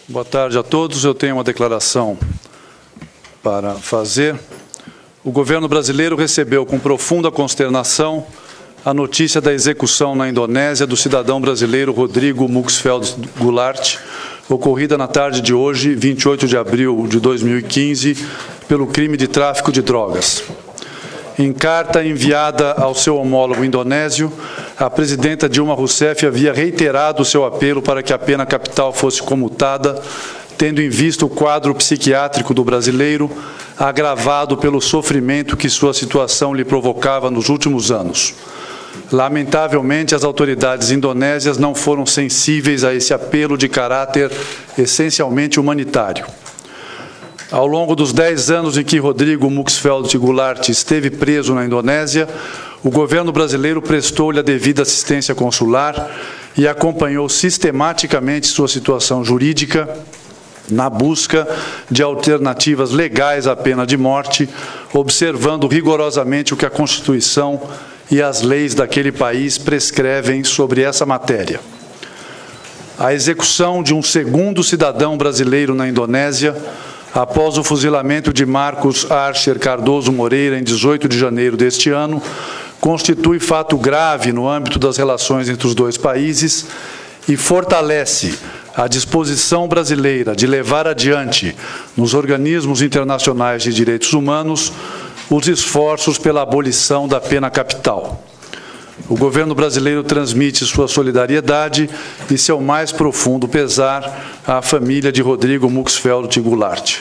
Boa tarde a todos. Eu tenho uma declaração para fazer. O governo brasileiro recebeu com profunda consternação a notícia da execução na Indonésia do cidadão brasileiro Rodrigo Muxfeld Goulart, ocorrida na tarde de hoje, 28 de abril de 2015, pelo crime de tráfico de drogas. Em carta enviada ao seu homólogo indonésio, a presidenta Dilma Rousseff havia reiterado o seu apelo para que a pena capital fosse comutada, tendo em vista o quadro psiquiátrico do brasileiro, agravado pelo sofrimento que sua situação lhe provocava nos últimos anos. Lamentavelmente, as autoridades indonésias não foram sensíveis a esse apelo de caráter essencialmente humanitário. Ao longo dos 10 anos em que Rodrigo Muxfeld Goulart esteve preso na Indonésia, o governo brasileiro prestou-lhe a devida assistência consular e acompanhou sistematicamente sua situação jurídica na busca de alternativas legais à pena de morte, observando rigorosamente o que a Constituição e as leis daquele país prescrevem sobre essa matéria. A execução de um segundo cidadão brasileiro na Indonésia, após o fuzilamento de Marcos Archer Cardoso Moreira em 18 de janeiro deste ano, constitui fato grave no âmbito das relações entre os dois países e fortalece a disposição brasileira de levar adiante, nos organismos internacionais de direitos humanos, os esforços pela abolição da pena capital. O governo brasileiro transmite sua solidariedade e seu mais profundo pesar à família de Rodrigo Muxfeld Goulart.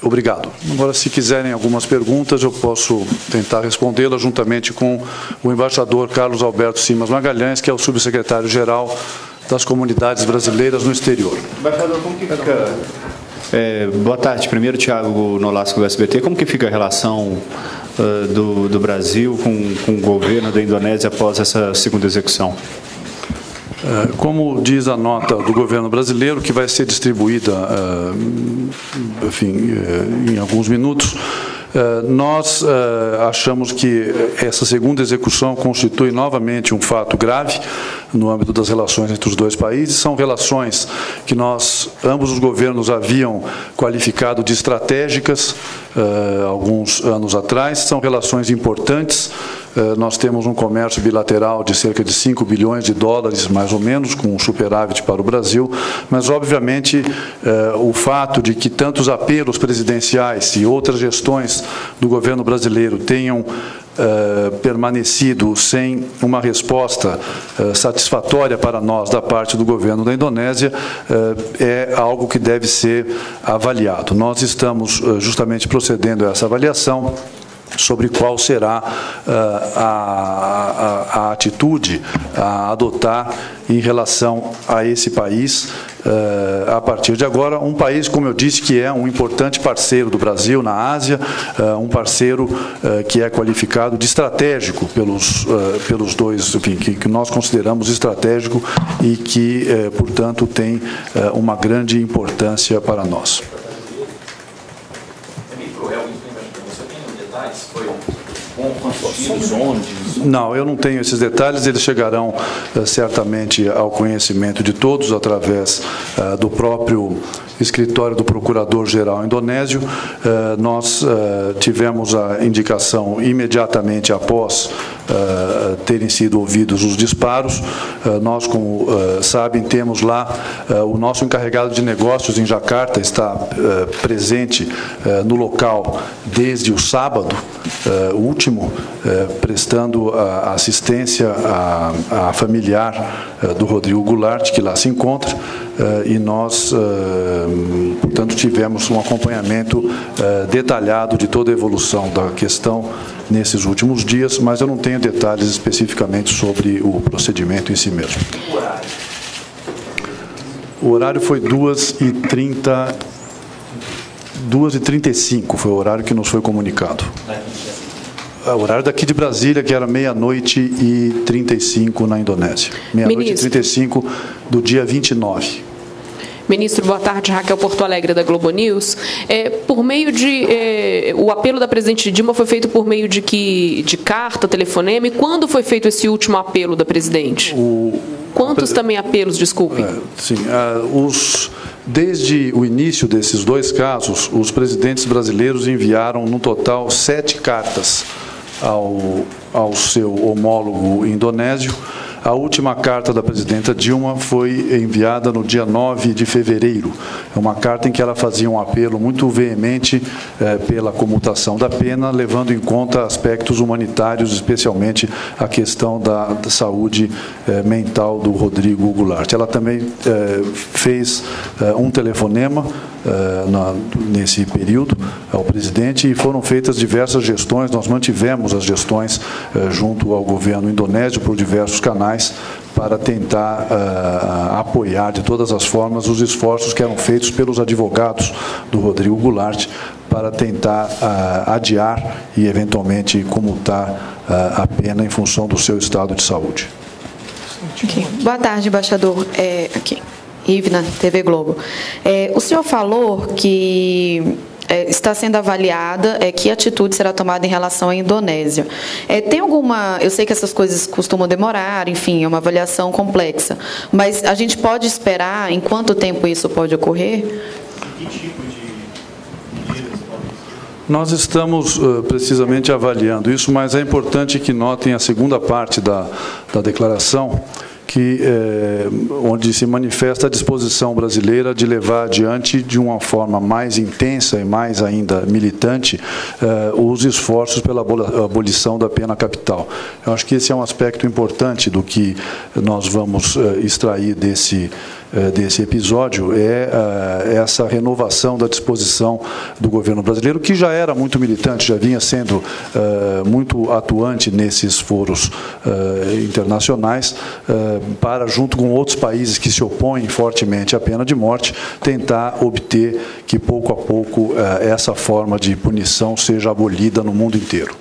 Obrigado. Agora, se quiserem algumas perguntas, eu posso tentar respondê-las juntamente com o embaixador Carlos Alberto Simas Magalhães, que é o subsecretário-geral das comunidades brasileiras no exterior. Embaixador, como que fica... boa tarde. Primeiro, Tiago Nolasco, do SBT. Como que fica a relação do Brasil com o governo da Indonésia após essa segunda execução? Como diz a nota do governo brasileiro, que vai ser distribuída, enfim, em alguns minutos, nós achamos que essa segunda execução constitui novamente um fato grave no âmbito das relações entre os dois países. São relações que ambos os governos haviam qualificado de estratégicas alguns anos atrás. São relações importantes. Nós temos um comércio bilateral de cerca de 5 bilhões de dólares, mais ou menos, com um superávit para o Brasil, mas, obviamente, o fato de que tantos apelos presidenciais e outras gestões do governo brasileiro tenham permanecido sem uma resposta satisfatória para nós da parte do governo da Indonésia é algo que deve ser avaliado. Nós estamos justamente procedendo a essa avaliação sobre qual será a atitude a adotar em relação a esse país a partir de agora. Um país, como eu disse, que é um importante parceiro do Brasil na Ásia, um parceiro que é qualificado de estratégico pelos dois, enfim, que nós consideramos estratégico e que, portanto, tem uma grande importância para nós. Não, eu não tenho esses detalhes, eles chegarão certamente ao conhecimento de todos através do próprio escritório do Procurador-Geral indonésio. Nós tivemos a indicação imediatamente após terem sido ouvidos os disparos. Nós, como sabem, temos lá o nosso encarregado de negócios em Jacarta, está presente no local desde o sábado último, prestando assistência à familiar do Rodrigo Goulart, que lá se encontra, e nós, portanto, tivemos um acompanhamento detalhado de toda a evolução da questão nesses últimos dias, mas eu não tenho detalhes especificamente sobre o procedimento em si mesmo. O horário foi 2h35, foi o horário que nos foi comunicado. O horário daqui de Brasília, que era 00h35 na Indonésia. 00h35 do dia 29. Ministro, boa tarde. Raquel Porto Alegre, da Globo News. Por meio de... o apelo da presidente Dilma foi feito por meio de carta, telefonema, e quando foi feito esse último apelo da presidente? Quantos também apelos, desculpe? Sim, desde o início desses dois casos, os presidentes brasileiros enviaram, no total, 7 cartas ao seu homólogo indonésio. A última carta da presidenta Dilma foi enviada no dia 9 de fevereiro. É uma carta em que ela fazia um apelo muito veemente pela comutação da pena, levando em conta aspectos humanitários, especialmente a questão da saúde mental do Rodrigo Goulart. Ela também fez um telefonema nesse período ao presidente e foram feitas diversas gestões. Nós mantivemos as gestões junto ao governo indonésio por diversos canais para tentar apoiar de todas as formas os esforços que eram feitos pelos advogados do Rodrigo Goulart para tentar adiar e eventualmente comutar a pena em função do seu estado de saúde. Okay. Boa tarde, embaixador. Ivna, TV Globo. O senhor falou que está sendo avaliada que atitude será tomada em relação à Indonésia. Tem alguma... Eu sei que essas coisas costumam demorar, enfim, é uma avaliação complexa, mas a gente pode esperar em quanto tempo isso pode ocorrer? Que tipo de medidas podem ser? Nós estamos precisamente avaliando isso, mas é importante que notem a segunda parte da declaração, onde se manifesta a disposição brasileira de levar adiante de uma forma mais intensa e mais ainda militante os esforços pela abolição da pena capital. Eu acho que esse é um aspecto importante do que nós vamos extrair desse episódio, essa renovação da disposição do governo brasileiro, que já era muito militante, já vinha sendo muito atuante nesses foros internacionais, para, junto com outros países que se opõem fortemente à pena de morte, tentar obter que, pouco a pouco, essa forma de punição seja abolida no mundo inteiro.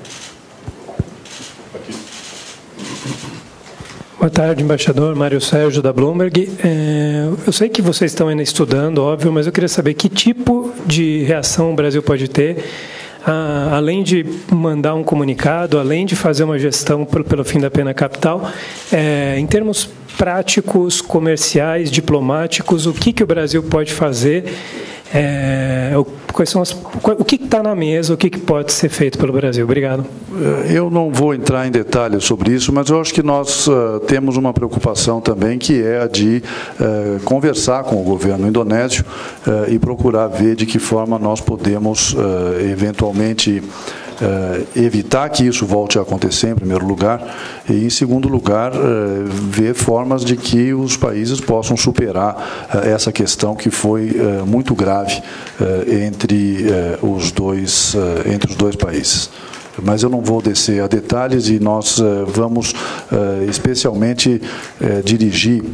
Boa tarde, embaixador. Mário Sérgio, da Bloomberg. Eu sei que vocês estão ainda estudando, óbvio, mas eu queria saber que tipo de reação o Brasil pode ter, além de mandar um comunicado, além de fazer uma gestão pelo fim da pena capital, em termos práticos, comerciais, diplomáticos, o que o Brasil pode fazer, o que está na mesa, o que pode ser feito pelo Brasil? Obrigado. Eu não vou entrar em detalhes sobre isso, mas eu acho que nós temos uma preocupação também, que é a de conversar com o governo indonésio e procurar ver de que forma nós podemos, eventualmente, evitar que isso volte a acontecer, em primeiro lugar, e, em segundo lugar, ver formas de que os países possam superar essa questão que foi muito grave entre os dois países. Mas eu não vou descer a detalhes e nós vamos especialmente dirigir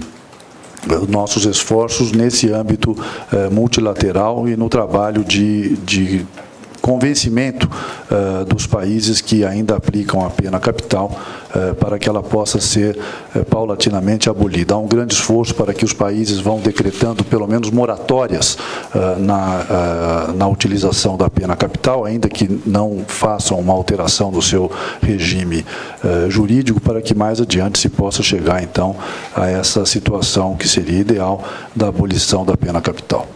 nossos esforços nesse âmbito multilateral e no trabalho de convencimento dos países que ainda aplicam a pena capital para que ela possa ser paulatinamente abolida. Há um grande esforço para que os países vão decretando pelo menos moratórias na utilização da pena capital, ainda que não façam uma alteração do seu regime jurídico, para que mais adiante se possa chegar, então, a essa situação que seria ideal da abolição da pena capital.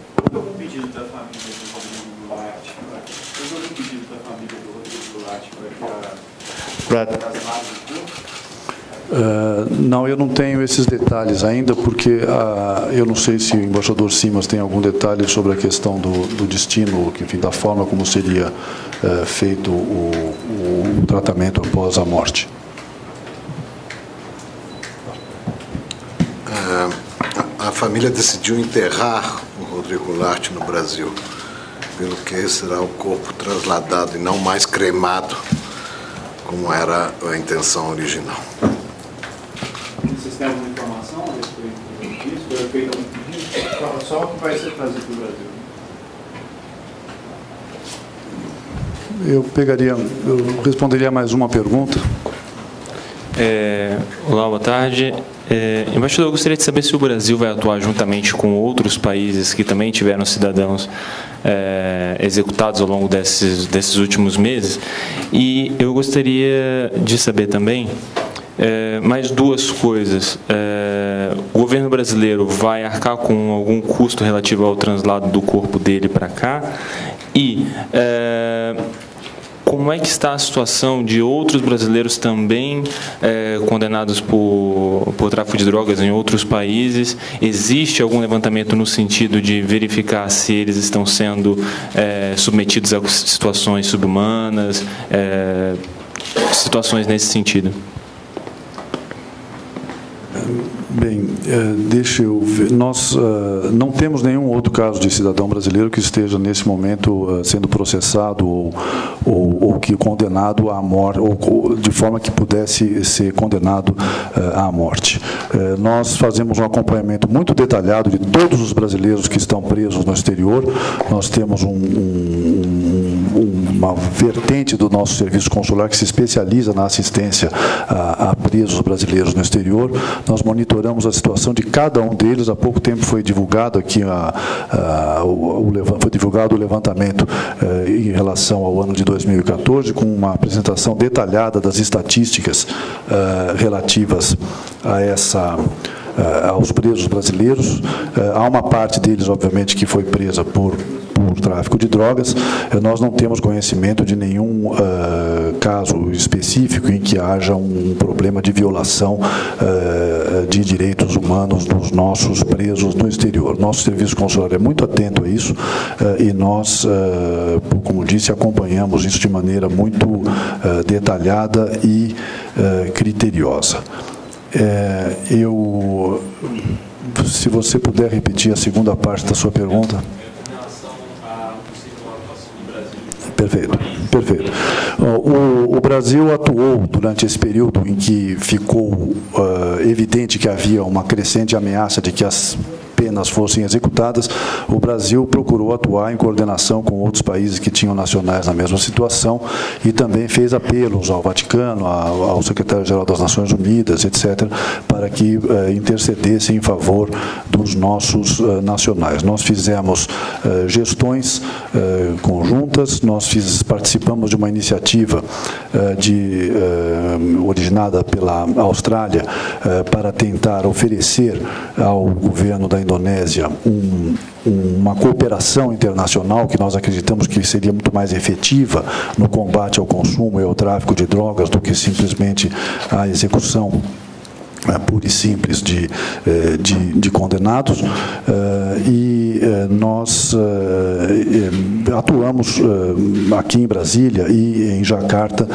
Não, eu não tenho esses detalhes ainda, porque eu não sei se o embaixador Simas tem algum detalhe sobre a questão do destino, enfim, da forma como seria feito o tratamento após a morte. A família decidiu enterrar o Rodrigo Goulart no Brasil, pelo que será o corpo trasladado e não mais cremado, como era a intenção original. Vocês têm alguma informação a respeito disso? Foi feito um pedido? Só o que vai ser trazido para o Brasil? Eu responderia mais uma pergunta. Olá, boa tarde. Embaixador, eu gostaria de saber se o Brasil vai atuar juntamente com outros países que também tiveram cidadãos executados ao longo desses últimos meses. E eu gostaria de saber também Mais duas coisas. O governo brasileiro vai arcar com algum custo relativo ao translado do corpo dele para cá? E como é que está a situação de outros brasileiros também condenados por tráfico de drogas em outros países? Existe algum levantamento no sentido de verificar se eles estão sendo submetidos a situações subhumanas, situações nesse sentido? Bem, deixa eu ver. Nós não temos nenhum outro caso de cidadão brasileiro que esteja, nesse momento, sendo processado ou que condenado à morte, ou de forma que pudesse ser condenado à morte. Nós fazemos um acompanhamento muito detalhado de todos os brasileiros que estão presos no exterior. Nós temos uma vertente do nosso serviço consular que se especializa na assistência a presos brasileiros no exterior. Nós monitoramos a situação de cada um deles. Há pouco tempo foi divulgado aqui foi divulgado o levantamento em relação ao ano de 2014, com uma apresentação detalhada das estatísticas relativas aos presos brasileiros. Há uma parte deles, obviamente, que foi presa por tráfico de drogas. Nós não temos conhecimento de nenhum caso específico em que haja um problema de violação de direitos humanos dos nossos presos no exterior. Nosso serviço consular é muito atento a isso e nós, como disse, acompanhamos isso de maneira muito detalhada e criteriosa. Se você puder repetir a segunda parte da sua pergunta. Perfeito, perfeito. O Brasil atuou durante esse período em que ficou evidente que havia uma crescente ameaça de que as penas fossem executadas. O Brasil procurou atuar em coordenação com outros países que tinham nacionais na mesma situação e também fez apelos ao Vaticano, ao secretário-geral das Nações Unidas, etc., para que intercedessem em favor dos nossos nacionais. Nós fizemos gestões conjuntas, nós participamos de uma iniciativa originada pela Austrália para tentar oferecer ao governo da Indonésia uma cooperação internacional que nós acreditamos que seria muito mais efetiva no combate ao consumo e ao tráfico de drogas do que simplesmente a execução pura e simples de condenados, e nós atuamos aqui em Brasília e em Jacarta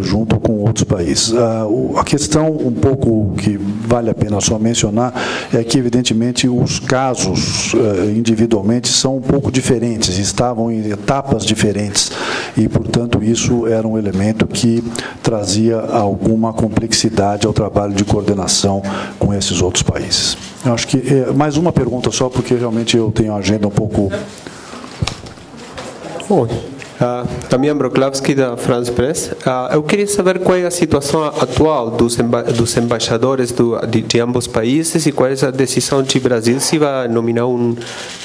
junto com outros países. A questão um pouco que vale a pena só mencionar é que, evidentemente, os casos individualmente são um pouco diferentes, estavam em etapas diferentes e, portanto, isso era um elemento que trazia alguma complexidade ao trabalho de coordenação com esses outros países. Eu acho que mais uma pergunta só, porque realmente eu tenho a agenda um pouco... Oi. Damian Broklavski, da France Press. Eu queria saber qual é a situação atual dos embaixadores de ambos países e qual é a decisão de Brasil se vai nominar um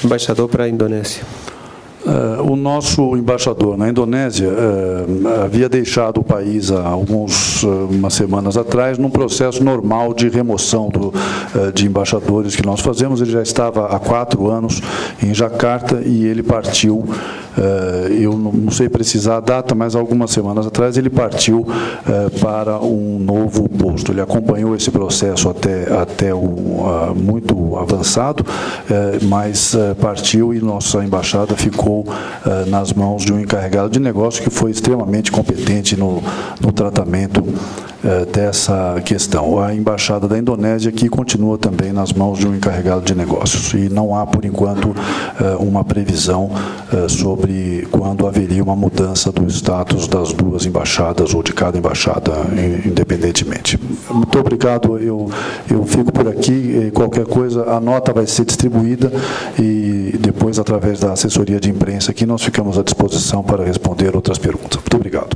embaixador para a Indonésia. O nosso embaixador na Indonésia havia deixado o país há umas semanas atrás num processo normal de remoção de embaixadores que nós fazemos. Ele já estava há 4 anos em Jacarta e ele partiu, eu não sei precisar a data, mas algumas semanas atrás ele partiu para um novo posto. Ele acompanhou esse processo até muito avançado, mas partiu e nossa embaixada ficou nas mãos de um encarregado de negócio que foi extremamente competente no tratamento dessa questão. A embaixada da Indonésia aqui continua também nas mãos de um encarregado de negócios e não há, por enquanto, uma previsão sobre quando haveria uma mudança do status das duas embaixadas ou de cada embaixada independentemente. Muito obrigado, eu fico por aqui. Qualquer coisa, a nota vai ser distribuída e depois, através da assessoria de imprensa aqui, nós ficamos à disposição para responder outras perguntas. Muito obrigado.